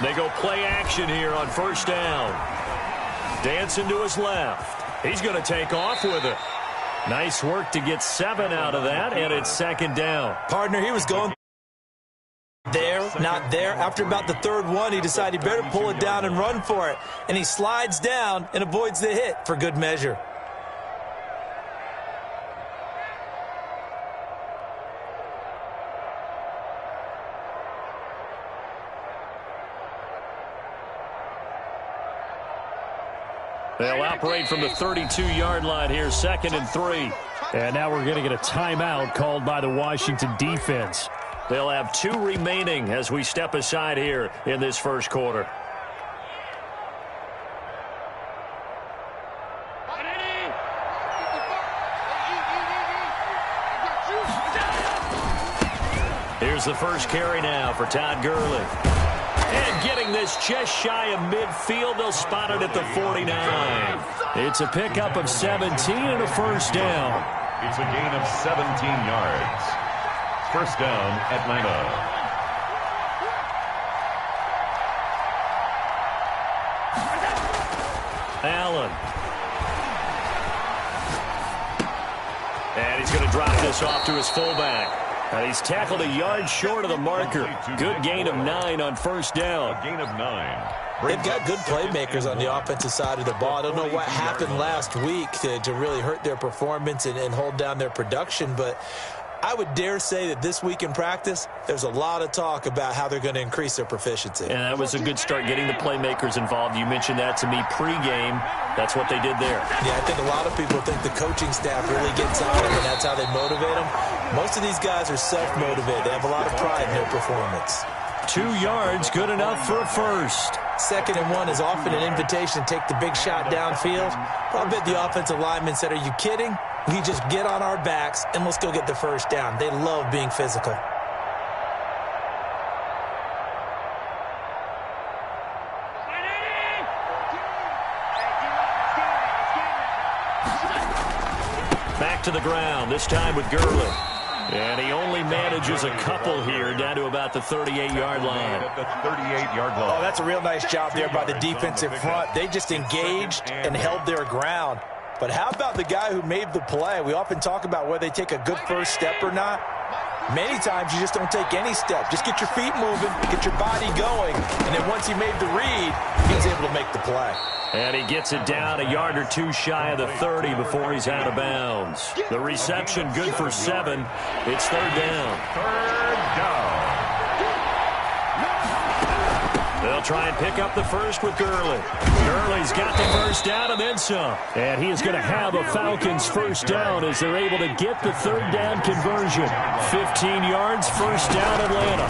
They go play action here on first down. Dancing to his left. He's going to take off with it. Nice work to get 7 out of that, and it's second down. Partner, he was going there, not there. After about the third one, he decided he better pull it down and run for it. And he slides down and avoids the hit for good measure. They'll operate from the 32-yard line here, 2nd and 3. And now we're going to get a timeout called by the Washington defense. They'll have 2 remaining as we step aside here in this first quarter. Here's the first carry now for Todd Gurley. And getting this just shy of midfield, they'll spot it at the 49. It's a pickup of 17 and a first down. It's a gain of 17 yards. First down, Atlanta. Allen. And he's going to drop this off to his fullback. And he's tackled a yard short of the marker. Good gain of 9 on first down. A gain of 9. They've got good playmakers on the offensive side of the ball. I don't know what happened last week to really hurt their performance and hold down their production, but I would dare say that this week in practice, there's a lot of talk about how they're going to increase their proficiency. And that was a good start getting the playmakers involved. You mentioned that to me pregame. That's what they did there. Yeah, I think a lot of people think the coaching staff really gets on them, and that's how they motivate them. Most of these guys are self-motivated. They have a lot of pride in their performance. 2 yards, good enough for a first. 2nd and 1 is often an invitation to take the big shot downfield. I bet the offensive linemen said, are you kidding? We just get on our backs and let's go get the first down. They love being physical. Back to the ground, this time with Gurley. And he only manages a couple here down to about the 38-yard line. At the 38-yard line. Oh, that's a real nice job there by the defensive front. They just engaged and held their ground. But how about the guy who made the play? We often talk about whether they take a good first step or not. Many times you just don't take any step. Just get your feet moving, get your body going, and then once he made the read, he was able to make the play. And he gets it down a yard or 2 shy of the 30 before he's out of bounds. The reception good for 7. It's 3rd down. 3rd down. They'll try and pick up the first with Gurley. Gurley's got the first down and then some. And he is going to have a Falcons first down as they're able to get the 3rd down conversion. 15 yards, first down Atlanta.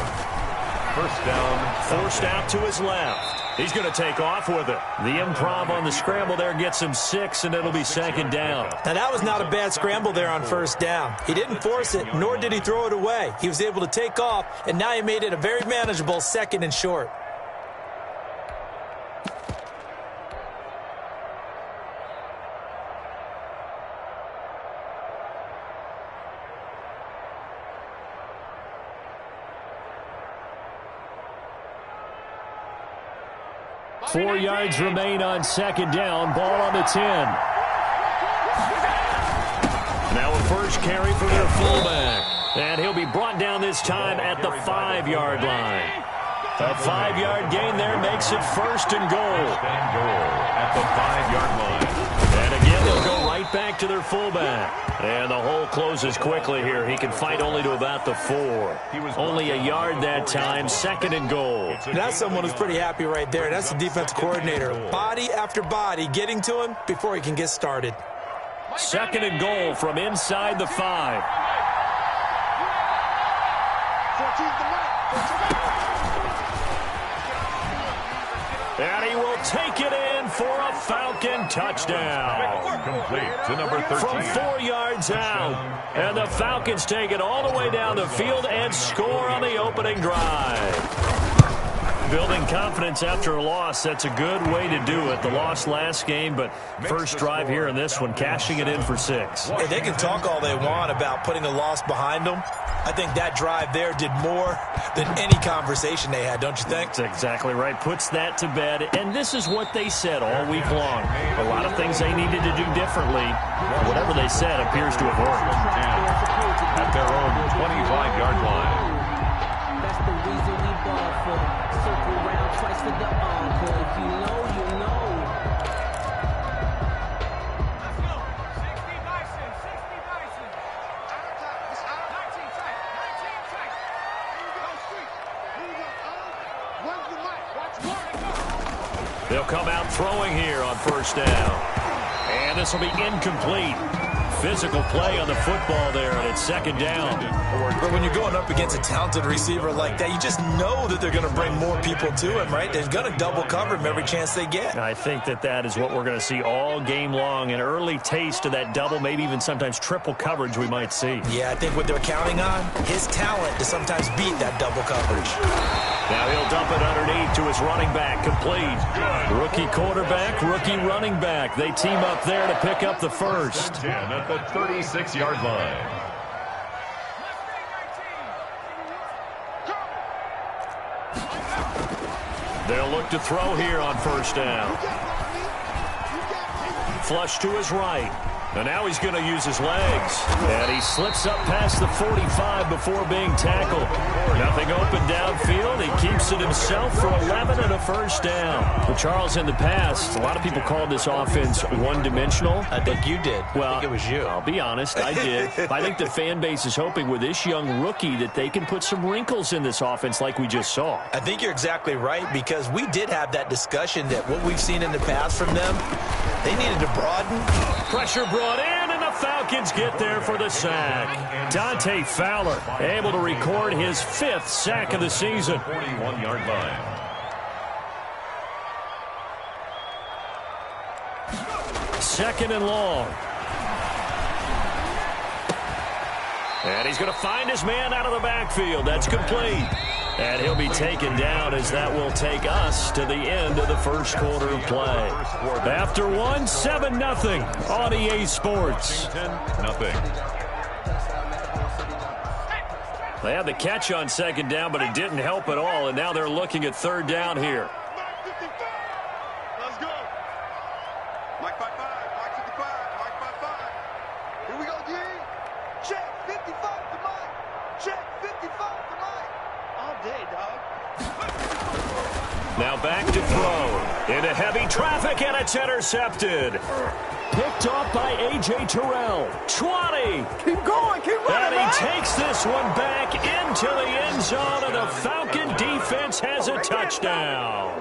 First down. Forced out to his left. He's going to take off with it. The improv on the scramble there gets him 6, and it'll be 2nd down. Now, that was not a bad scramble there on first down. He didn't force it, nor did he throw it away. He was able to take off, and now he made it a very manageable 2nd and short. Four yards remain on 2nd down. Ball on the 10. Now a first carry for their fullback. And he'll be brought down this time at the 5-yard line. A 5-yard gain there makes it 1st and goal. At the 5-yard line. And again, they'll go right back to their fullback. And the hole closes quickly here. He can fight only to about the 4. Only a yard that time, 2nd and goal. That's someone who's pretty happy right there. That's the defense coordinator. Body after body getting to him before he can get started. 2nd and goal from inside the 5. And he will take it in for a Falcon touchdown. Complete to number 13. From 4 yards out. And the Falcons take it all the way down the field and score on the opening drive. Building confidence after a loss, that's a good way to do it. The loss last game, but first drive here in this one, cashing it in for 6. Hey, they can talk all they want about putting a loss behind them. I think that drive there did more than any conversation they had, don't you think? That's exactly right. Puts that to bed. And this is what they said all week long. A lot of things they needed to do differently. Whatever they said appears to have worked. At their own 25-yard line. That's the reason we ball for. Circle round twice for the encore. If you know, you know. They'll come out throwing here on first down. And this will be incomplete. Physical play on the football there, and it's second down. But when you're going up against a talented receiver like that, you just know that they're going to bring more people to him, right? They're going to double cover him every chance they get. I think that is what we're going to see all game long. An early taste of that double, maybe even sometimes triple coverage we might see. Yeah, I think what they're counting on, his talent to sometimes beat that double coverage. Now he'll dump it underneath to his running back, complete. Rookie quarterback, rookie running back. They team up there to pick up the first. 10 at the 36-yard line. They'll look to throw here on first down. Flush to his right. And now he's going to use his legs. And he slips up past the 45 before being tackled. Nothing open downfield. He keeps it himself for 11 and a first down. Well, Charles, in the past, a lot of people called this offense one-dimensional. I think you did. Well, I think it was you. I'll be honest, I did. I think the fan base is hoping with this young rookie that they can put some wrinkles in this offense like we just saw. I think you're exactly right, because we did have that discussion that what we've seen in the past from them, they needed to broaden. Pressure brought in, and the Falcons get there for the sack. Dante Fowler able to record his 5th sack of the season. 41-yard line. Second and long. And he's going to find his man out of the backfield. That's complete. And he'll be taken down as that will take us to the end of the first quarter of play. After one, 7-0 on EA Sports. 10-0. They had the catch on second down, but it didn't help at all. And now they're looking at third down here. Let's go. Mike 5-5, Mike 55, Mike 5-5. Here we go, D. Check 55 to Mike. Check 55 to Mike. All day, dog. Now back to throw. Into heavy traffic, and it's intercepted. Picked off by A.J. Terrell. 20. Keep going, keep And running, he takes this one back into the end zone, and the Falcon defense has a touchdown.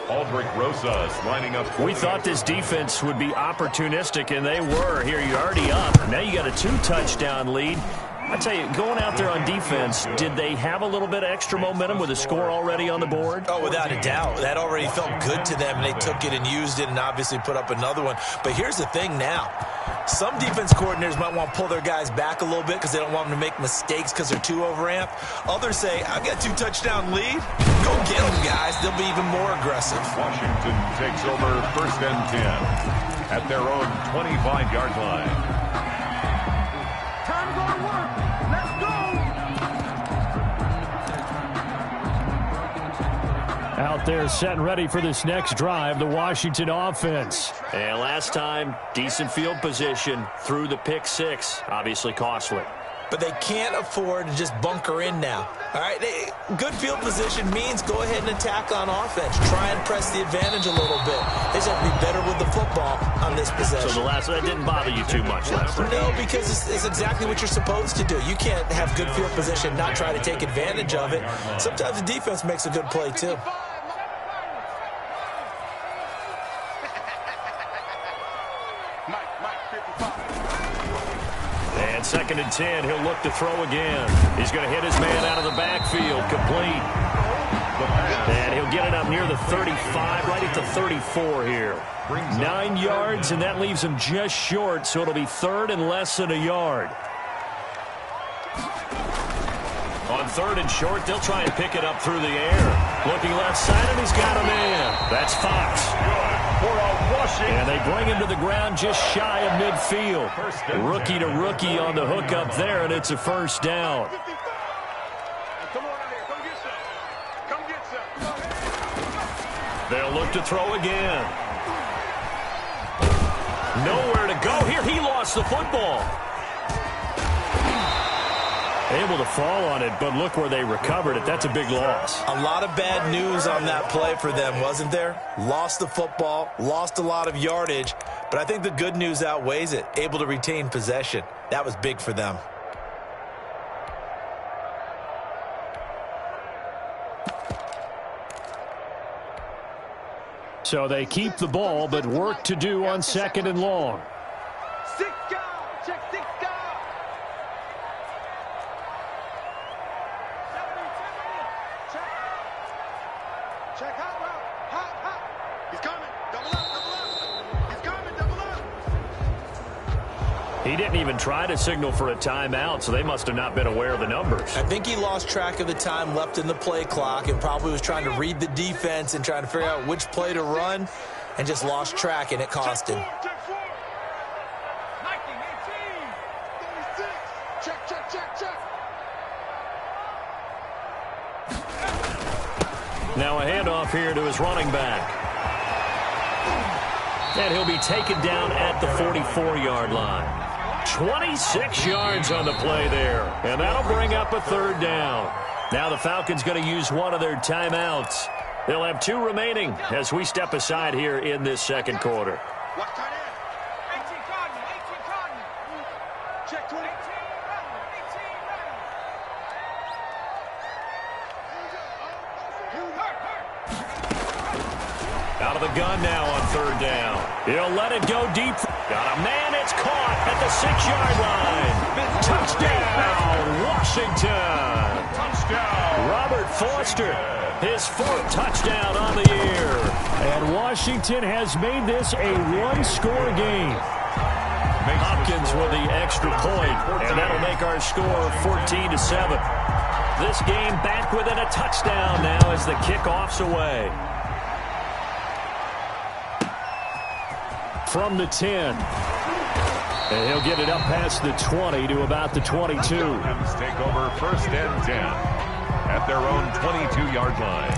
Aldrich Rosas lining up. We thought this defense would be opportunistic, and they were. Here, you're already up. Now you got a 2-touchdown lead. I tell you, going out there on defense, did they have a little bit of extra momentum with a score already on the board? Oh, without a doubt. That already felt good to them, and they took it and used it and obviously put up another one. But here's the thing now. Some defense coordinators might want to pull their guys back a little bit because they don't want them to make mistakes because they're too overamped. Others say, I've got a 2-touchdown lead. Go get them, guys. They'll be even more aggressive. Washington takes over first and 10 at their own 25-yard line. Time to work. Let's go. Out there set and ready for this next drive, the Washington offense. And last time, decent field position through the pick 6. Obviously costly. But they can't afford to just bunker in now. All right, good field position means go ahead and attack on offense. Try and press the advantage a little bit. They just have to be better with the football on this possession. So that didn't bother you too much last time? No, because it's exactly what you're supposed to do. You can't have good field position, not try to take advantage of it. Sometimes the defense makes a good play, too. And second and 10, he'll look to throw again. He's going to hit his man out of the backfield, complete. And he'll get it up near the 35, right at the 34 here. 9 yards, and that leaves him just short, so it'll be third and less than a yard. On 3rd and short. They'll try and pick it up through the air. Looking left side, and he's got a man. That's Fox. And they bring him to the ground just shy of midfield. Rookie to rookie on the hook up there, and it's a first down. They'll look to throw again. Nowhere to go here. He lost the football. Able to fall on it, but look where they recovered it. That's a big loss. A lot of bad news on that play for them, wasn't there? Lost the football, lost a lot of yardage, but I think the good news outweighs it. Able to retain possession. That was big for them. So they keep the ball, but work to do on 2nd and long. 6 guard. Check 6 guard. Check hot route. Hot. He's coming. Double up. He's coming. Double up. He didn't even try to signal for a timeout, so they must have not been aware of the numbers. I think he lost track of the time left in the play clock and probably was trying to read the defense and trying to figure out which play to run and just lost track, and it cost him. Check 4. 19, 18. 36. Check. Now a handoff here to his running back. And he'll be taken down at the 44-yard line. 26 yards on the play there. And that'll bring up a 3rd down. Now the Falcons going to use one of their timeouts. They'll have 2 remaining as we step aside here in this 2nd quarter. Watch tight end. 18 Cardinal. Check 20. Out of the gun now on 3rd down. He'll let it go deep. Got a man. It's caught at the 6-yard line. Touchdown, Washington. Touchdown. Robert Foster, his 4th touchdown on the year. And Washington has made this a 1-score game. Hopkins with the extra point, and that'll make our score 14-7. This game back within a touchdown now as the kickoff's away. From the 10. And he'll get it up past the 20 to about the 22. Take over 1st and 10 at their own 22-yard line.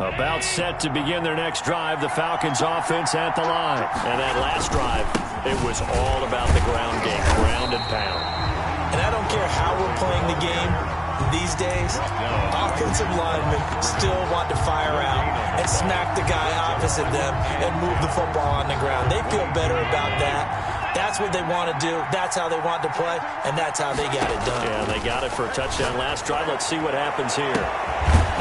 About set to begin their next drive, the Falcons offense at the line. And that last drive, it was all about the ground game, ground and pound. And I don't care how we're playing the game these days, offensive linemen still want to fire out and smack the guy opposite them and move the football on the ground. They feel better about that. That's what they want to do. That's how they want to play, and that's how they got it done. Yeah, they got it for a touchdown last drive. Let's see what happens here.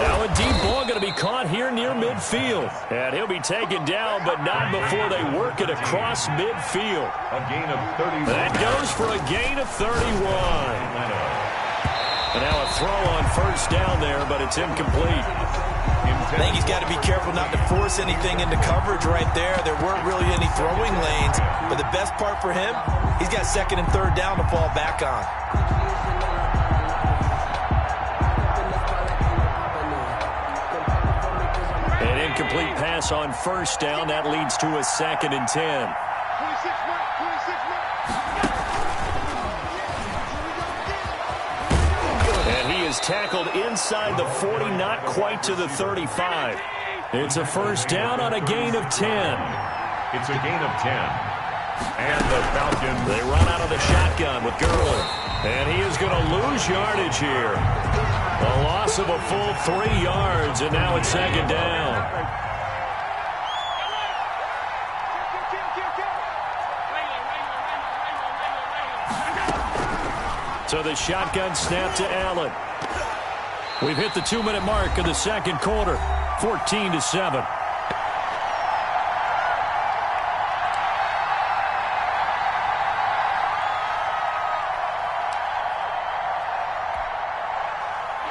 Now a deep ball going to be caught here near midfield. And he'll be taken down, but not before they work it across midfield. A gain of 31. That goes for a gain of 31. And now a throw on 1st down there, but it's incomplete. I think he's got to be careful not to force anything into coverage right there. There weren't really any throwing lanes, but the best part for him, he's got 2nd and 3rd down to fall back on. An incomplete pass on 1st down. That leads to a 2nd and 10. 26 And he is tackled inside the 40, not quite to the 35. It's a 1st down on a gain of 10. It's a gain of 10. And the Falcons. They run out of the shotgun with Gurley. And he is going to lose yardage here. A loss of a full 3 yards, and now it's 2nd down. So the shotgun snap to Allen. We've hit the 2-minute mark of the 2nd quarter, 14-7.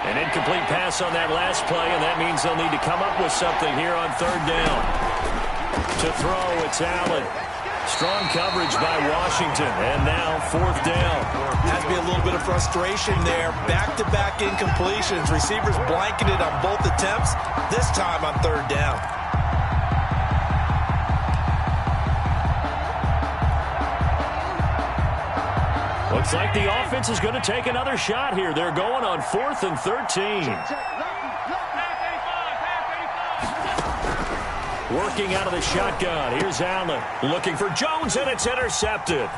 An incomplete pass on that last play, and that means they'll need to come up with something here on third down. To throw, it's Allen. Strong coverage by Washington, and now fourth down. Has to be a little bit of frustration there. Back-to-back incompletions. Receivers blanketed on both attempts, this time on third down. Looks like the offense is going to take another shot here. They're going on 4th and 13. Working out of the shotgun. Here's Allen looking for Jones, and it's intercepted.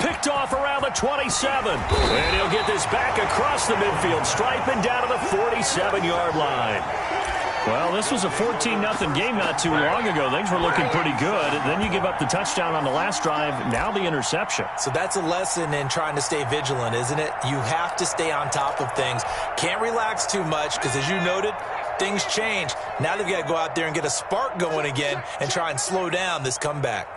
Picked off around the 27. And he'll get this back across the midfield stripe and down to the 47-yard line. Well, this was a 14-0 game not too long ago. Things were looking pretty good. Then you give up the touchdown on the last drive. Now the interception. So that's a lesson in trying to stay vigilant, isn't it? You have to stay on top of things. Can't relax too much because, as you noted, things change. Now they've got to go out there and get a spark going again and try and slow down this comeback.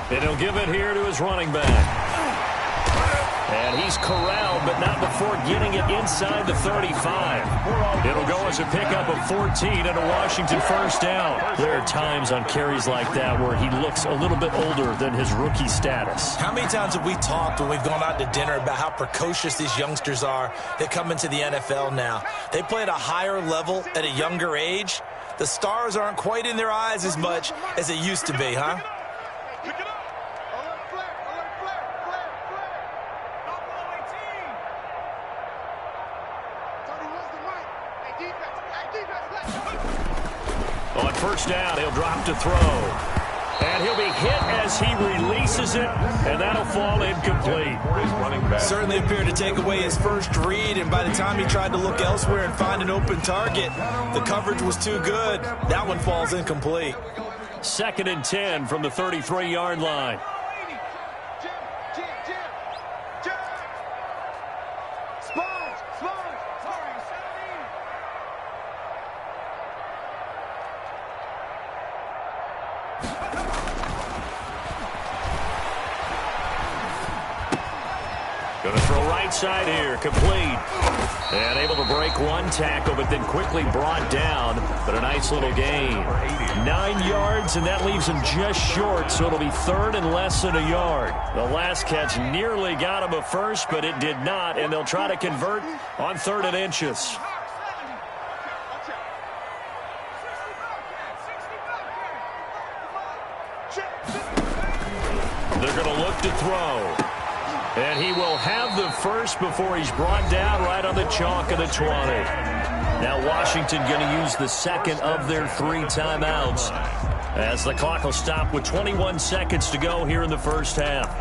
And he'll give it here to his running back. And he's corralled, but not before getting it inside the 35. It'll go as a pickup of 14 and a Washington first down. There are times on carries like that where he looks a little bit older than his rookie status. How many times have we talked when we've gone out to dinner about how precocious these youngsters are that come into the NFL now? They play at a higher level at a younger age. The stars aren't quite in their eyes as much as they used to be, huh? On first down, he'll drop to throw. And he'll be hit as he releases it, and that'll fall incomplete. Certainly appeared to take away his first read, and by the time he tried to look elsewhere and find an open target, the coverage was too good. That one falls incomplete. 2nd and 10 from the 33-yard line. Going to throw right side here, complete. And able to break one tackle, but then quickly brought down. But a nice little gain. 9 yards, and that leaves him just short, so it'll be 3rd and less than a yard. The last catch nearly got him a first, but it did not, and they'll try to convert on 3rd and inches. They're going to look to throw. And he will have the first before he's brought down right on the chalk of the 20. Now Washington going to use the second of their 3 timeouts as the clock will stop with 21 seconds to go here in the first half.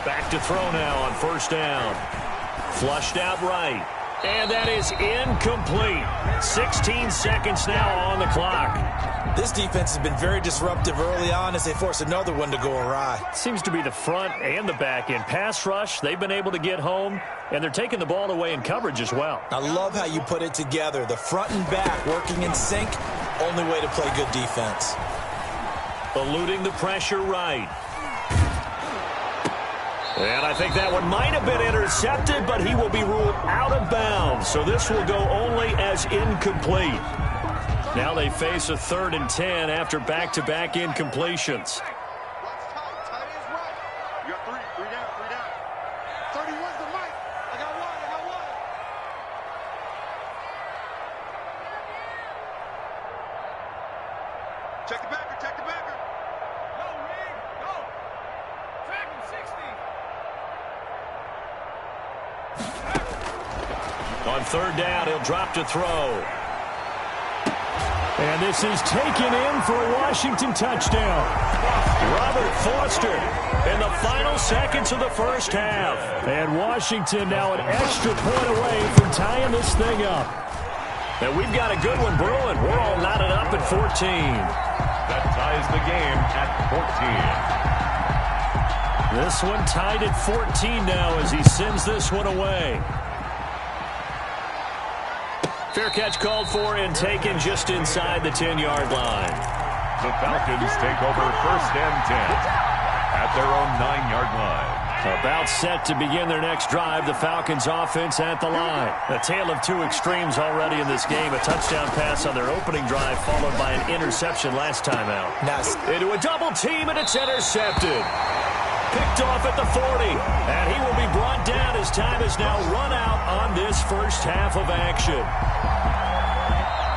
Back to throw now on first down. Flushed out right. And that is incomplete. 16 seconds now on the clock. This defense has been very disruptive early on as they force another one to go awry. Seems to be the front and the back end. Pass rush, they've been able to get home, and they're taking the ball away in coverage as well. I love how you put it together. The front and back working in sync, only way to play good defense. Eluding the pressure right. And I think that one might have been intercepted, but he will be ruled out of bounds. So this will go only as incomplete. Now they face a 3rd and 10 after back-to-back incompletions. Check the backer, check the backer. Go, Rig, go. Track him, 60. On 3rd down, he'll drop to throw. And this is taken in for a Washington touchdown. Robert Foster in the final seconds of the first half. And Washington now an extra point away from tying this thing up. And we've got a good one brewing. We're all knotted up at 14. That ties the game at 14. This one tied at 14 now as he sends this one away. Fair catch called for and taken just inside the 10-yard line. The Falcons take over first and 10 at their own 9-yard line. About set to begin their next drive, the Falcons offense at the line. A tale of two extremes already in this game. A touchdown pass on their opening drive followed by an interception last time out. Nice. Into a double team and it's intercepted. Picked off at the 40. And he will be brought down as time is now run out on this first half of action.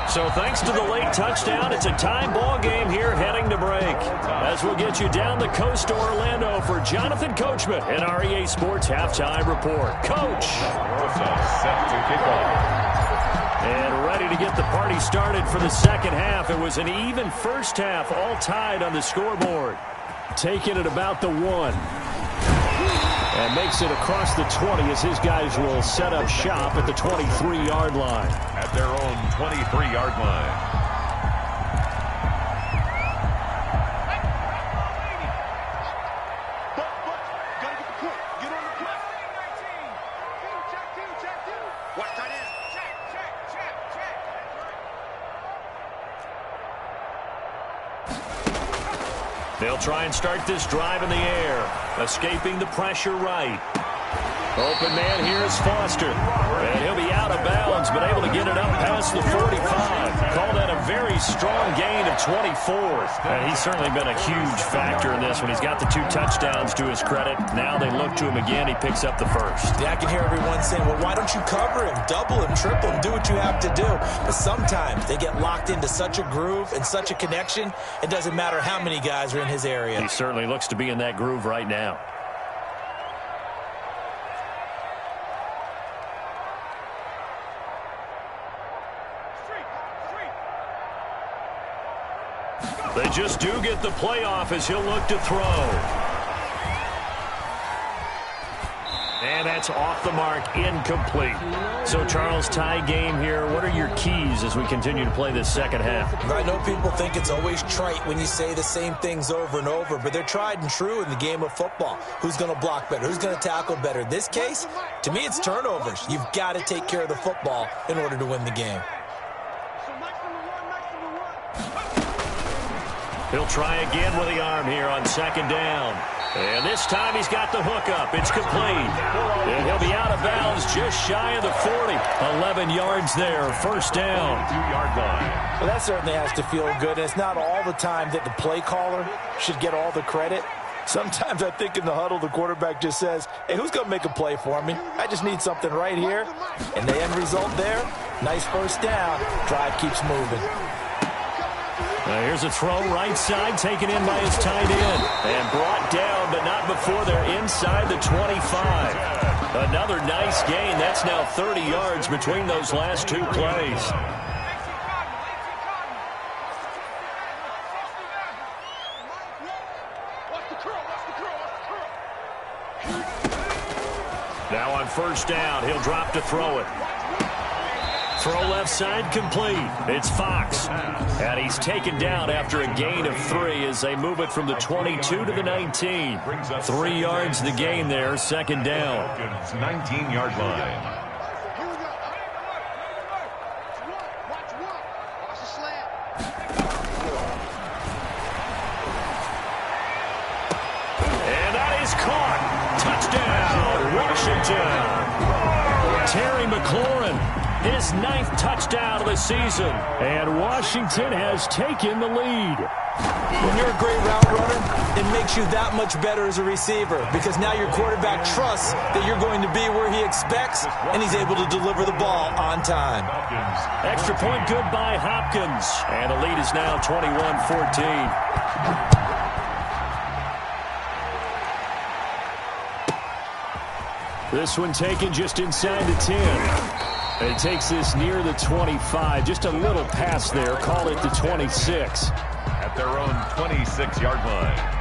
So thanks to the late touchdown, it's a tie ball game here heading to break. As we'll get you down the coast to Orlando for Jonathan Coachman in our EA Sports Halftime Report. Coach. Set to kick off. And ready to get the party started for the second half. It was an even first half, all tied on the scoreboard. Taking it about the 1. And makes it across the 20 as his guys will set up shop at the 23-yard line. At their own 23-yard line. Gotta get the point. Get on the play. Check two. Watch tight end. Check. They'll try and start this drive in the air. Escaping the pressure right. Open man here is Foster. And he'll be out of bounds, but able to get it up past the 45. Call that a very strong gain of 24. And he's certainly been a huge factor in this when he's got the 2 touchdowns to his credit. Now they look to him again. He picks up the first. Yeah, I can hear everyone saying, well, why don't you cover him, double him, triple him, do what you have to do. But sometimes they get locked into such a groove and such a connection, it doesn't matter how many guys are in his area. He certainly looks to be in that groove right now. They just do get the playoff as he'll look to throw. And that's off the mark, incomplete. So, Charles, tie game here. What are your keys as we continue to play this second half? I know people think it's always trite when you say the same things over and over, but they're tried and true in the game of football. Who's going to block better? Who's going to tackle better? In this case, to me, it's turnovers. You've got to take care of the football in order to win the game. He'll try again with the arm here on second down. And this time he's got the hook up. It's complete. And he'll be out of bounds just shy of the 40. 11 yards there, first down. 2-yard line. Well, that certainly has to feel good. And it's not all the time that the play caller should get all the credit. Sometimes I think in the huddle, the quarterback just says, hey, who's going to make a play for me? I just need something right here. And the end result there, nice first down. Drive keeps moving. Here's a throw right side, taken in by his tight end. And brought down, but not before they're inside the 25. Another nice gain. That's now 30 yards between those last 2 plays. Now on first down, he'll drop to throw it. Throw left side complete. It's Fox. And he's taken down after a gain of 3 as they move it from the 22 to the 19. 3 yards the gain there, second down. 19-yard line. And that is caught. Touchdown, Washington. Terry McLaurin, his 9th touchdown of the season. And Washington has taken the lead. When you're a great route runner, it makes you that much better as a receiver because now your quarterback trusts that you're going to be where he expects, and he's able to deliver the ball on time. Extra point good by Hopkins. And the lead is now 21-14. This one taken just inside the 10. And he takes this near the 25. Just a little pass there. Call it the 26. At their own 26-yard line.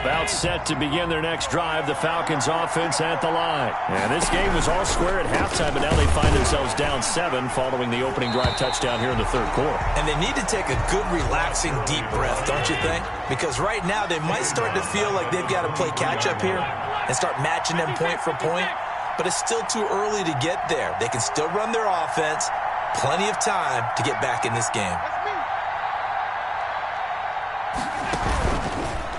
About set to begin their next drive, the Falcons offense at the line. And this game was all square at halftime, but now they find themselves down 7 following the opening drive touchdown here in the third quarter. And they need to take a good, relaxing, deep breath, don't you think? Because right now they might start to feel like they've got to play catch-up here and start matching them point for point. But it's still too early to get there. They can still run their offense. Plenty of time to get back in this game.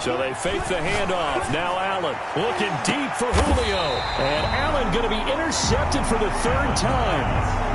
So they fake the handoff. Now Allen looking deep for Julio. And Allen going to be intercepted for the third time.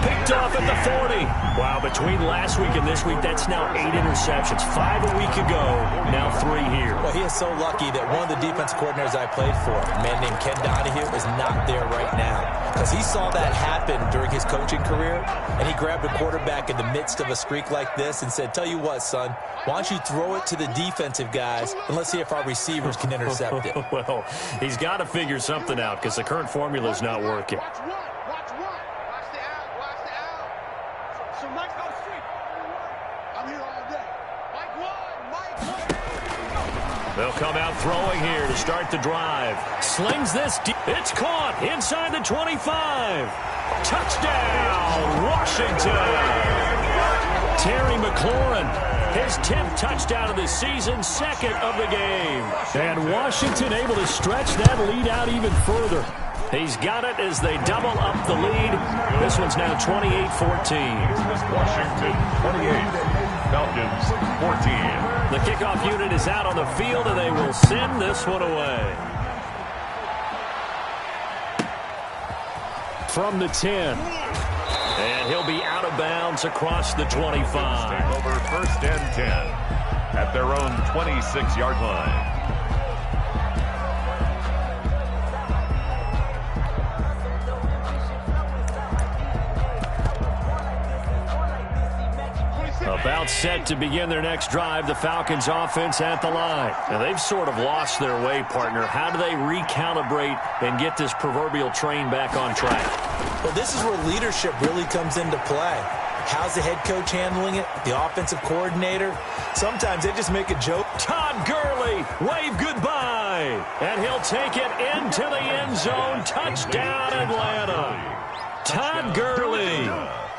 Picked off at the 40. Wow, between last week and this week, that's now 8 interceptions. 5 a week ago, now 3 here. Well, he is so lucky that one of the defense coordinators I played for, a man named Ken Donahue, is not there right now. Because he saw that happen during his coaching career, and he grabbed a quarterback in the midst of a streak like this and said, tell you what, son, why don't you throw it to the defensive guys, and let's see if our receivers can intercept it. Well, he's got to figure something out because the current formula is not working. They'll come out throwing here to start the drive. Slings this deep. It's caught inside the 25. Touchdown, Washington. Terry McLaurin, his 10th touchdown of the season, 2nd of the game. And Washington able to stretch that lead out even further. He's got it as they double up the lead. This one's now 28-14. Washington 28. Falcons 14. The kickoff unit is out on the field, and they will send this one away. From the 10. And he'll be out of bounds across the 25. Over 1st and 10 at their own 26-yard line. About set to begin their next drive, the Falcons offense at the line. Now, they've sort of lost their way, partner. How do they recalibrate and get this proverbial train back on track? Well, this is where leadership really comes into play. How's the head coach handling it? The offensive coordinator? Sometimes they just make a joke. Todd Gurley, wave goodbye. And he'll take it into the end zone. Touchdown, Atlanta. Todd Gurley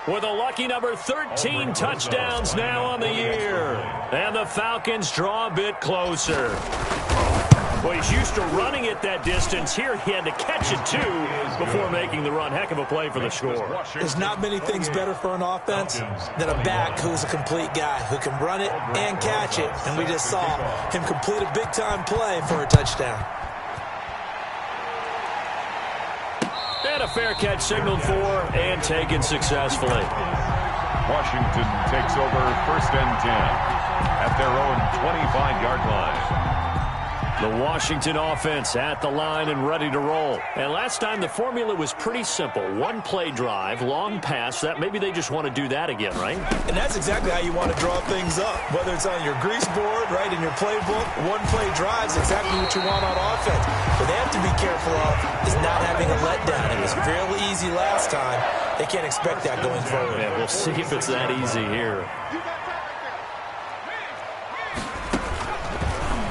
with a lucky number 13 touchdowns now on the year. And the Falcons draw a bit closer. Well, he's used to running it that distance. Here he had to catch it, too, before making the run. Heck of a play for the score. There's not many things better for an offense than a back who's a complete guy who can run it and catch it. And we just saw him complete a big-time play for a touchdown. And a fair catch signaled for and taken successfully. Washington takes over 1st and 10 at their own 25-yard line. The Washington offense at the line and ready to roll. And last time the formula was pretty simple. One play drive, long pass. That maybe they just want to do that again, right? And that's exactly how you want to draw things up. Whether it's on your grease board, right, in your playbook, one play drive is exactly what you want on offense. What they have to be careful of is not having a letdown. It was fairly easy last time. They can't expect that going forward. Yeah, we'll see if it's that easy here.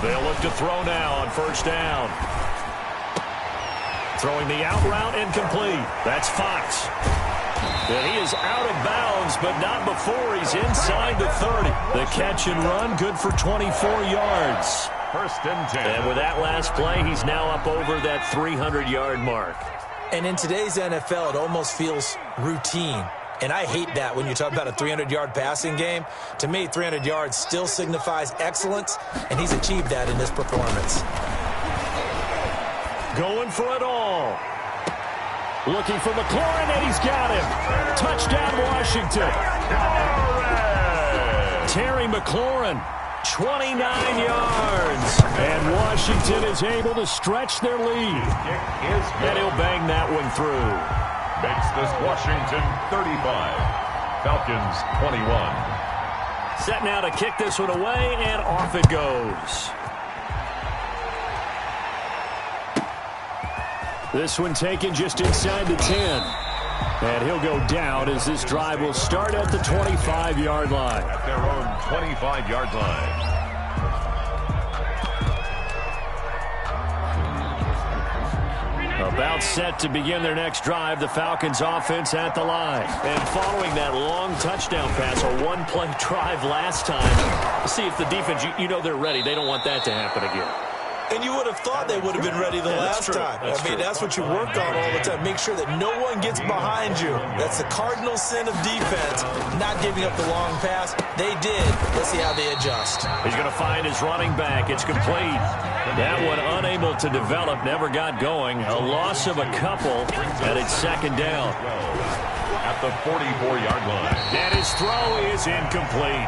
They'll look to throw now on 1st down. Throwing the out route incomplete. That's Fox. And he is out of bounds, but not before he's inside the 30. The catch and run, good for 24 yards. 1st and 10. And with that last play, he's now up over that 300-yard mark. And in today's NFL, it almost feels routine. And I hate that when you talk about a 300-yard passing game. To me, 300 yards still signifies excellence, and he's achieved that in this performance. Going for it all. Looking for McLaurin, and he's got him. Touchdown, Washington. Terry McLaurin, 29 yards. And Washington is able to stretch their lead. And he'll bang that one through. Makes this Washington 35. Falcons 21. Set now to kick this one away, and off it goes. This one taken just inside the 10. And he'll go down as this drive will start at the 25-yard line. At their own 25-yard line. About set to begin their next drive, the Falcons offense at the line. And following that long touchdown pass, a one-play drive last time. See if the defense, you know they're ready. They don't want that to happen again. And you would have thought they would have been ready the last time. That's what you work on all the time. Make sure that no one gets behind you. That's the cardinal sin of defense, not giving up the long pass. They did. Let's see how they adjust. He's going to find his running back. It's complete. That one unable to develop, never got going. A loss of a couple, and it's second down. At the 44-yard line. And his throw is incomplete.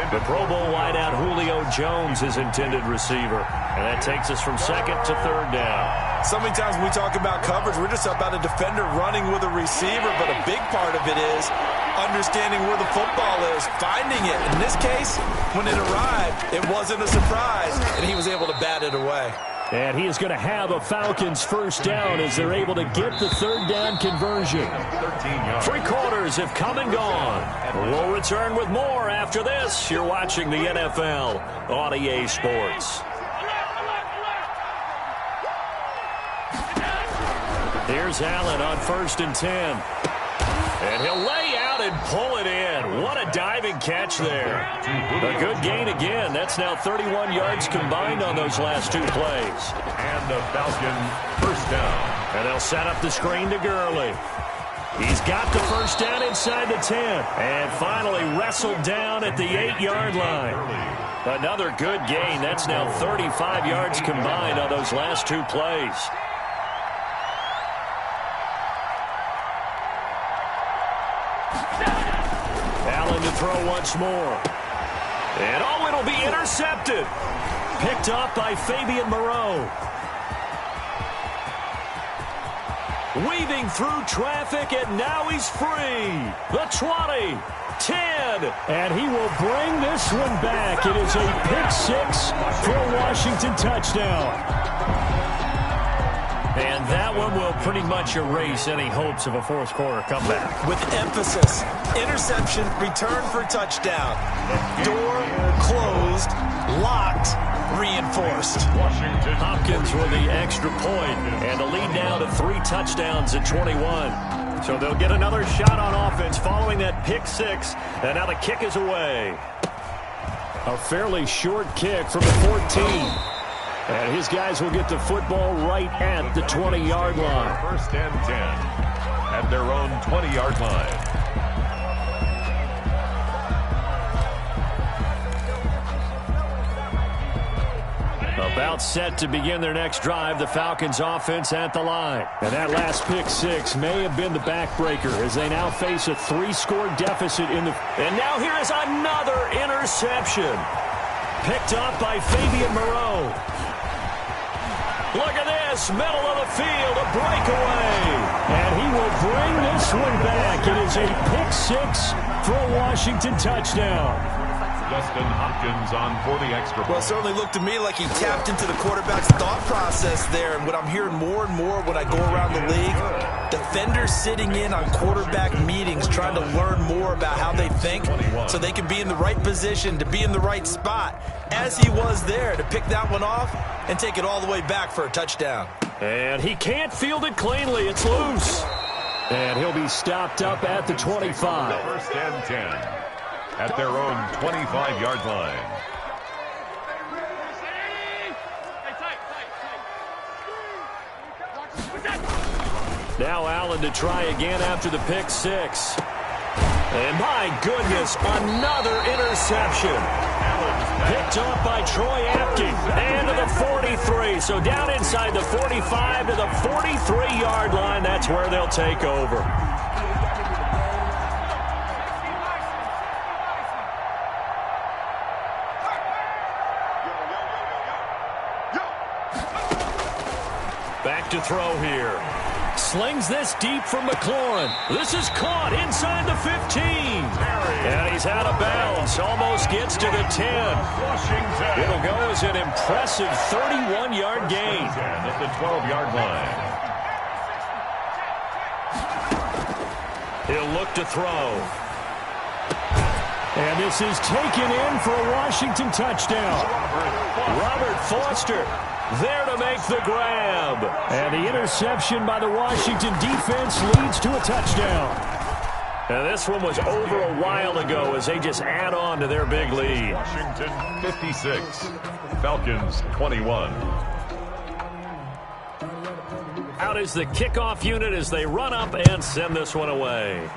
The Pro Bowl wideout Julio Jones is intended receiver. And that takes us from second to third down. So many times when we talk about coverage, we're just about a defender running with a receiver, but a big part of it is understanding where the football is, finding it. In this case, when it arrived, it wasn't a surprise, and he was able to bat it away. And he is going to have a Falcons first down as they're able to get the third down conversion. 3 quarters have come and gone. We'll return with more after this. You're watching the NFL on EA Sports. Here's Allen on 1st and 10. And he'll lay out and pull it in. What a diving catch there. A good gain again. That's now 31 yards combined on those last 2 plays. And the Falcon first down. And they'll set up the screen to Gurley. He's got the first down inside the 10. And finally wrestled down at the 8-yard line. Another good gain. That's now 35 yards combined on those last 2 plays. Allen to throw once more. And oh, it'll be intercepted. Picked off by Fabian Moreau. Weaving through traffic, and now he's free. The 20, 10, and he will bring this one back. It is a pick 6 for a Washington touchdown. And that one will pretty much erase any hopes of a fourth-quarter comeback. With emphasis, interception, return for touchdown. Door closed, locked, reinforced. Hopkins with the extra point, and a lead now to 3 touchdowns at 21. So they'll get another shot on offense following that pick 6, and now the kick is away. A fairly short kick from the 14. And his guys will get the football right at the 20-yard line. 1st and 10 at their own 20-yard line. About set to begin their next drive, the Falcons offense at the line. And that last pick 6 may have been the backbreaker as they now face a 3-score deficit in the... And now here is another interception. Picked up by Fabian Moreau. Look at this, middle of the field, a breakaway. And he will bring this one back. It is a pick 6 for a Washington touchdown. Justin Hopkins on for the extra point. Well, it certainly looked to me like he tapped into the quarterback's thought process there. And what I'm hearing more and more when I go around the league, defenders sitting in on quarterback meetings trying to learn more about how they think so they can be in the right position to be in the right spot, as he was there to pick that one off and take it all the way back for a touchdown. And he can't field it cleanly. It's loose. And he'll be stopped up at the 25. 1st and 10 at their own 25-yard line. Now Allen to try again after the pick 6. And my goodness, another interception. Picked off by Troy Apke. And to the 43. So down inside the 45 to the 43-yard line. That's where they'll take over. Back to throw here. Slings this deep from McLaurin. This is caught inside the 15. And he's out of bounds. Almost gets to the 10. It'll go as an impressive 31-yard gain. At the 12-yard line. He'll look to throw. And this is taken in for a Washington touchdown. Robert Foster there to make the grab. And the interception by the Washington defense leads to a touchdown. And this one was over a while ago as they just add on to their big lead. Washington 56, Falcons 21. Out is the kickoff unit as they run up and send this one away.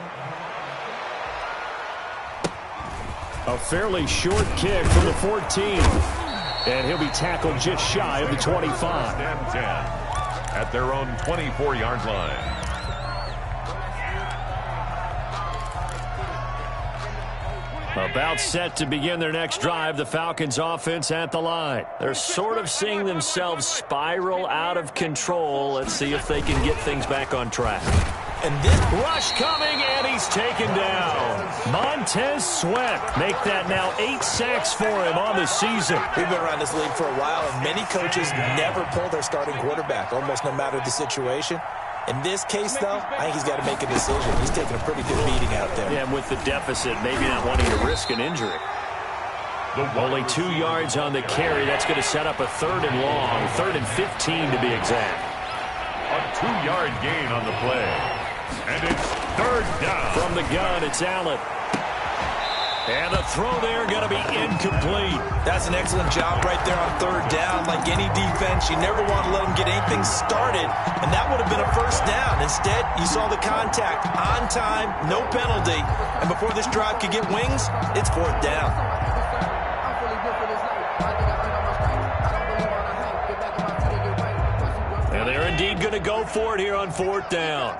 A fairly short kick from the 14. And he'll be tackled just shy of the 25. And 10 at their own 24-yard line. About set to begin their next drive, the Falcons offense at the line. They're sort of seeing themselves spiral out of control. Let's see if they can get things back on track. And this rush coming, and he's taken down. Montez Sweat make that now 8 sacks for him on the season. We've been around this league for a while, and many coaches never pull their starting quarterback, almost no matter the situation. In this case, though, I think he's got to make a decision. He's taking a pretty good beating out there. Yeah, and with the deficit, maybe not wanting to risk an injury. Only 2 yards on the carry. That's going to set up a 3rd and long, 3rd and 15 to be exact. A 2-yard gain on the play. And it's 3rd down. From the gun, it's Allen. And the throw there going to be incomplete. That's an excellent job right there on 3rd down. Like any defense, you never want to let them get anything started, and that would have been a 1st down. Instead, you saw the contact on time, no penalty, and before this drive could get wings, it's 4th down. And they're indeed going to go for it here on 4th down.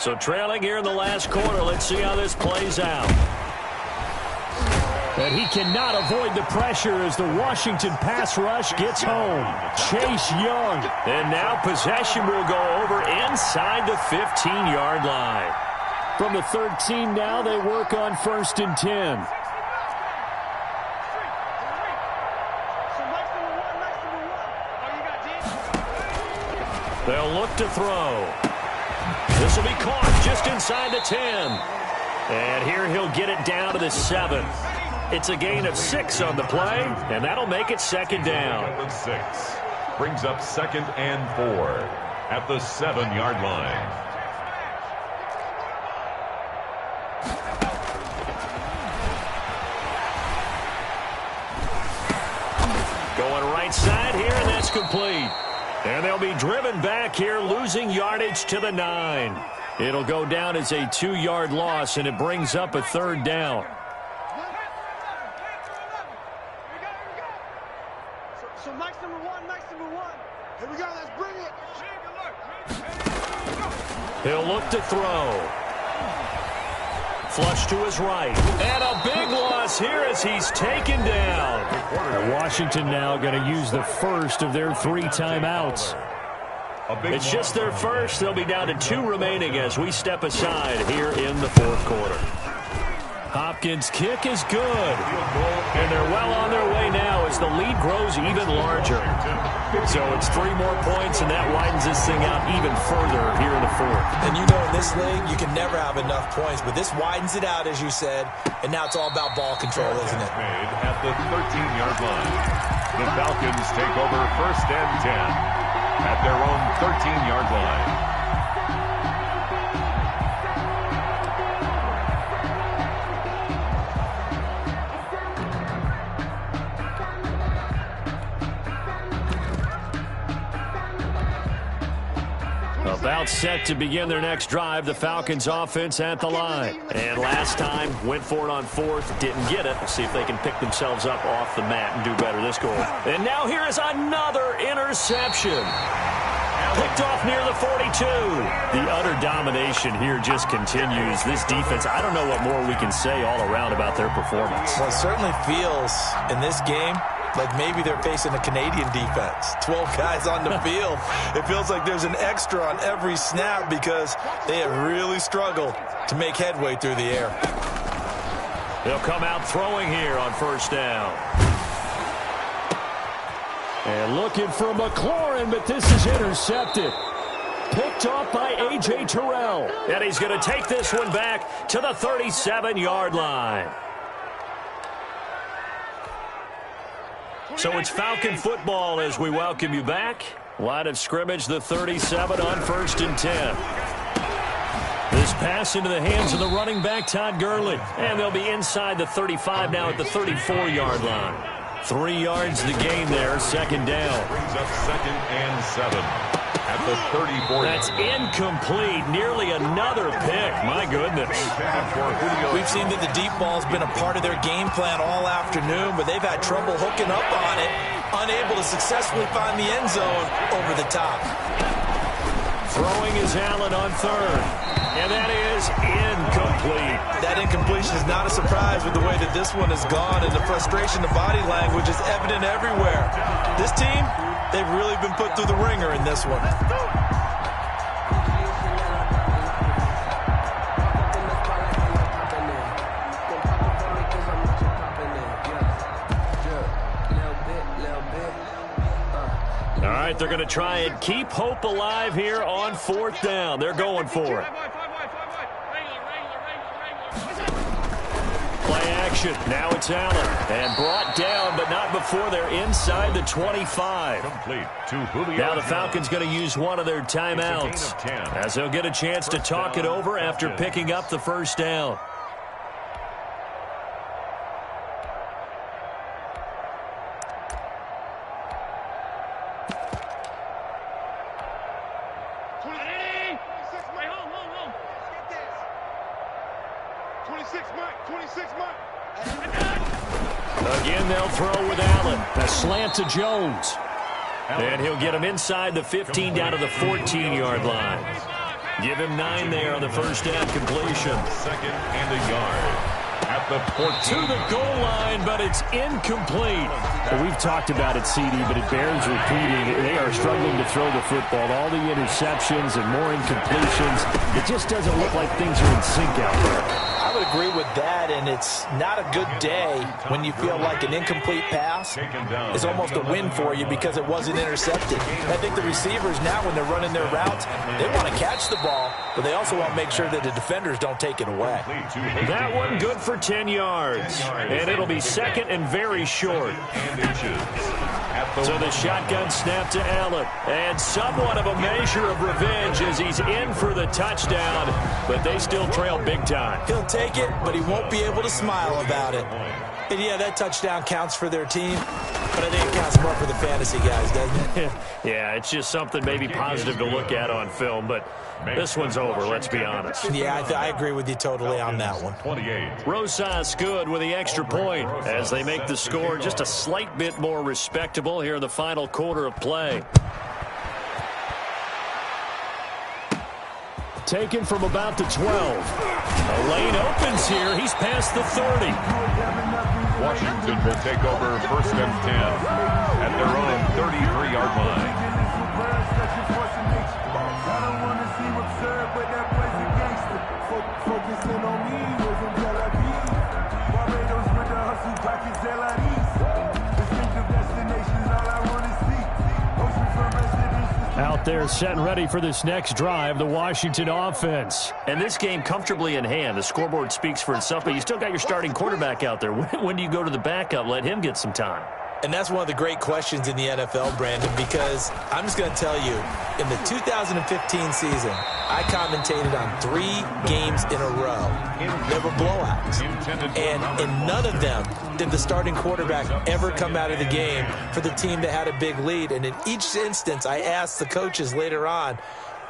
So trailing here in the last quarter, let's see how this plays out. And he cannot avoid the pressure as the Washington pass rush gets home. Chase Young. And now possession will go over inside the 15-yard line. From the 13 now, they work on 1st and 10. They'll look to throw. This will be caught just inside the 10. And here he'll get it down to the 7. It's a gain of 6 on the play, and that'll make it 2nd down. 6 brings up 2nd and 4 at the 7-yard line. Going right side here, and that's complete. And they'll be driven back here, losing yardage to the 9. It'll go down as a 2-yard loss, and it brings up a 3rd down. So Mike's number one. Here we go, let's bring it. He'll look to throw. Flush to his right. And a big loss here as he's taken down. Washington now going to use the first of their 3 timeouts. It's just their first. They'll be down to 2 remaining as we step aside here in the 4th quarter. Hopkins' kick is good. And they're well on their way now as the lead grows even larger. So it's 3 more points, and that widens this thing out even further here in the 4th. And you know in this league, you can never have enough points, but this widens it out, as you said, and now it's all about ball control, isn't it? Made at the 13-yard line. The Falcons take over 1st and 10 at their own 13-yard line. About set to begin their next drive, the Falcons offense at the line. And last time, went for it on 4th, didn't get it. We'll see if they can pick themselves up off the mat and do better this goal. And now here is another interception. Picked off near the 42. The utter domination here just continues. This defense, I don't know what more we can say all around about their performance. Well, it certainly feels in this game like maybe they're facing a Canadian defense. 12 guys on the field. It feels like there's an extra on every snap because they have really struggled to make headway through the air. They'll come out throwing here on 1st down. And looking for McLaurin, but this is intercepted. Picked off by A.J. Terrell. And he's going to take this one back to the 37-yard line. So it's Falcon football as we welcome you back. Line of scrimmage, the 37 on 1st and 10. This pass into the hands of the running back, Todd Gurley. And they'll be inside the 35 now at the 34-yard line. 3 yards the gain there, 2nd down. Brings up 2nd and 7 at the 34. That's incomplete. Nearly another pick. My goodness. We've seen that the deep ball's been a part of their game plan all afternoon, but they've had trouble hooking up on it, unable to successfully find the end zone over the top. Throwing is Allen on 3rd. And that is incomplete. That incompletion is not a surprise with the way that this one has gone, and the frustration, the body language is evident everywhere. This team, they've really been put through the ringer in this one. All right, they're going to try and keep hope alive here on 4th down. They're going for it. Play action. Now it's Allen. And brought down, but not before they're inside the 25. Complete to Julio. Now the Falcons going to use one of their timeouts as they'll get a chance to talk it over after picking up the 1st down. Again, they'll throw with Allen. A slant to Jones. And he'll get him inside the 15 down to the 14-yard line. Give him 9 there on the 1st down completion. 2nd and a yard at the 14. To the goal line, but it's incomplete. Well, we've talked about it, CD, but it bears repeating. They are struggling to throw the football. All the interceptions and more incompletions. It just doesn't look like things are in sync out there. I would agree with that, and it's not a good day when you feel like an incomplete pass is almost a win for you because it wasn't intercepted. I think the receivers now, when they're running their routes, they want to catch the ball, but they also want to make sure that the defenders don't take it away. That one good for 10 yards, and it'll be 2nd and very short. So the shotgun snap to Allen, and somewhat of a measure of revenge as he's in for the touchdown, but they still trail big time. He'll take it, but he won't be able to smile about it. And yeah, that touchdown counts for their team, but I think it counts more for the fantasy guys, doesn't it? Yeah, it's just something maybe positive to look at on film, but this one's over, let's be honest. Yeah, I agree with you totally on that one. 28. Rosas good with the extra point as they make the score just a slight bit more respectable here in the final quarter of play. Taken from about the 12. A lane opens here. He's past the 30. Washington will take over 1st and 10 at their own 33-yard line. Out there set and ready for this next drive, the Washington offense. And this game comfortably in hand. The scoreboard speaks for itself, but you still got your starting quarterback out there. When do you go to the backup? Let him get some time. And that's one of the great questions in the NFL, Brandon, because I'm just going to tell you, in the 2015 season, I commentated on 3 games in a row. They were blowouts. And in none of them did the starting quarterback ever come out of the game for the team that had a big lead. And in each instance, I asked the coaches later on,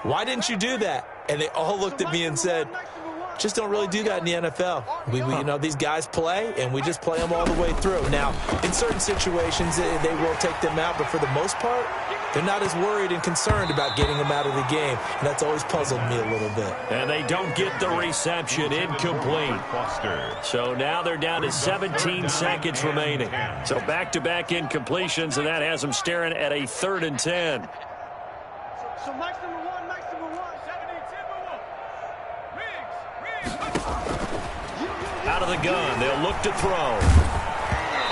why didn't you do that? And they all looked at me and said, just don't really do that in the NFL. We you know, these guys play, and we just play them all the way through. Now, in certain situations, they will take them out, but for the most part, they're not as worried and concerned about getting them out of the game, and that's always puzzled me a little bit. And they don't get the reception, incomplete. So now they're down to 17 seconds remaining. So back-to-back incompletions, and that has them staring at a 3rd and 10. So Mike's number one. Out of the gun, they'll look to throw.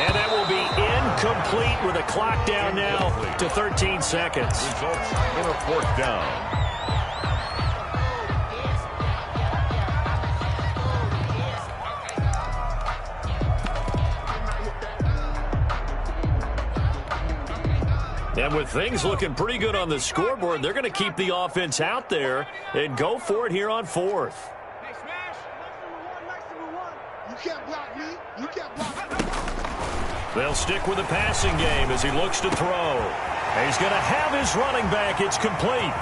And that will be incomplete with a clock down now to 13 seconds. Results in a 4th down. And with things looking pretty good on the scoreboard, they're going to keep the offense out there and go for it here on fourth. Hey, Smash. Nice number one. You can't block me. You can't block me. They'll stick with the passing game as he looks to throw. He's going to have his running back. It's complete.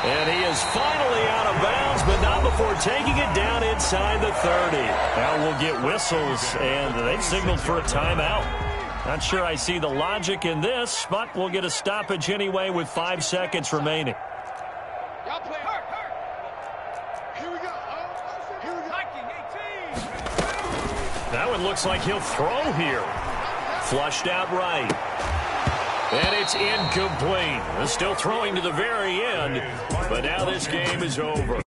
And he is finally out of bounds, but not before taking it down inside the 30. Now we'll get whistles, and they've signaled for a timeout. Not sure I see the logic in this, but we'll get a stoppage anyway with 5 seconds remaining. Y'all play hurt. Here we go. Here we go. Now it looks like he'll throw here. Flushed out right. And it's incomplete. Still throwing to the very end, but now this game is over.